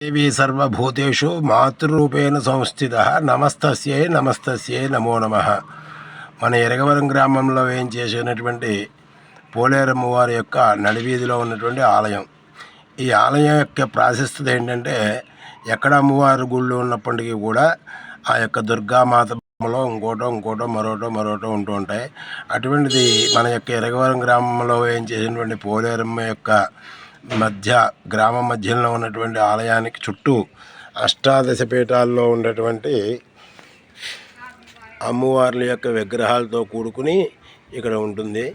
దేవీ సర్వభూతేషు మాతృరూపేణ సంస్థితః నమస్తస్యై నమస్తస్యై నమో నమః. మన ఎరగవరం గ్రామంలో వేయించేసినటువంటి పోలేరమ్మ వారి యొక్క నడివీధిలో ఉన్నటువంటి ఆలయం. ఈ ఆలయం యొక్క ప్రాశస్త్యత ఏంటంటే, ఎక్కడ అమ్మవారి గుళ్ళు ఉన్నప్పటికీ కూడా ఆ యొక్క దుర్గామాతలో ఇంకోటో మరోటో ఉంటూ ఉంటాయి. అటువంటిది మన యొక్క ఎరగవరం గ్రామంలో వేయించేసినటువంటి పోలేరమ్మ యొక్క గ్రామం మధ్యలో ఉన్నటువంటి ఆలయానికి చుట్టూ అష్టాదశ పీఠాల్లో ఉన్నటువంటి అమ్మవార్ల యొక్క విగ్రహాలతో కూడుకుని ఇక్కడ ఉంటుంది.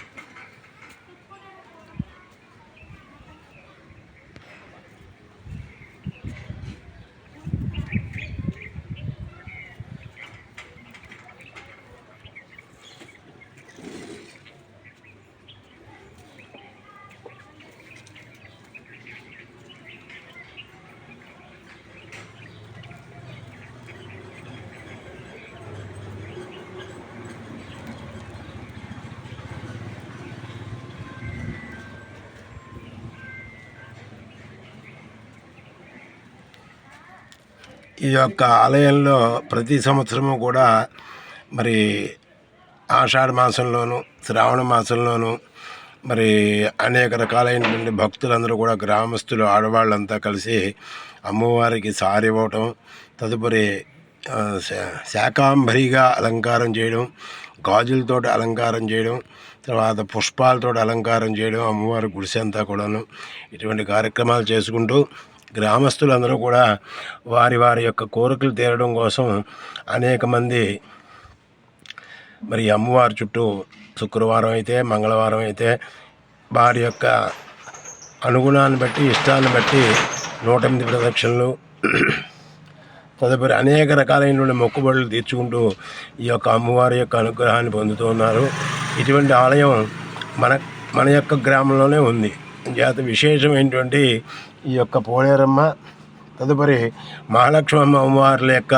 ఈ యొక్క ఆలయంలో ప్రతి సంవత్సరము కూడా మరి ఆషాఢ మాసంలోను శ్రావణ మాసంలోను మరి అనేక రకాలైనటువంటి భక్తులందరూ కూడా గ్రామస్తులు ఆడవాళ్ళంతా కలిసి అమ్మవారికి సారి ఇవ్వటం, తదుపరి శాకాంబరిగా అలంకారం చేయడం, గాజులతో అలంకారం చేయడం, తర్వాత పుష్పాలతో అలంకారం చేయడం, అమ్మవారి గుడిసె అంతా కూడాను ఇటువంటి కార్యక్రమాలు చేసుకుంటూ గ్రామస్తులందరూ కూడా వారి వారి యొక్క కోరికలు తీరడం కోసం అనేక మంది మరి అమ్మవారి చుట్టూ శుక్రవారం అయితే మంగళవారం అయితే వారి యొక్క అనుగుణాన్ని బట్టి ఇష్టాన్ని బట్టి 108 ప్రదక్షిణలు తదుపరి అనేక రకాలైనటువంటి మొక్కుబడులు తీర్చుకుంటూ ఈ యొక్క అమ్మవారి యొక్క అనుగ్రహాన్ని పొందుతూ ఉన్నారు. ఇటువంటి ఆలయం మన యొక్క గ్రామంలోనే ఉంది. జాత విశేషమైనటువంటి ఈ యొక్క పోలేరమ్మ తదుపరి మహాలక్ష్మమ్మ అమ్మవార్ల యొక్క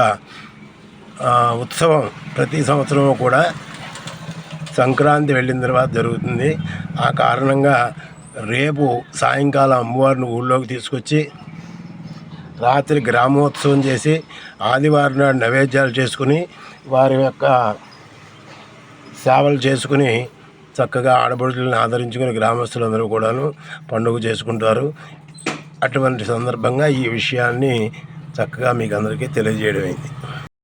ఉత్సవం ప్రతి సంవత్సరం కూడా సంక్రాంతి వెళ్ళిన తర్వాత జరుగుతుంది. ఆ కారణంగా రేపు సాయంకాలం అమ్మవారిని ఊళ్ళోకి తీసుకొచ్చి రాత్రి గ్రామోత్సవం చేసి ఆదివారం నాడు నైవేద్యాలు చేసుకుని వారి యొక్క సేవలు చేసుకుని చక్కగా ఆడపడుచులను ఆదరించుకుని గ్రామస్తులందరూ కూడాను పండుగ చేసుకుంటారు. అటువంటి సందర్భంగా ఈ విషయాన్ని చక్కగా మీకు అందరికీ తెలియజేయడం అయింది.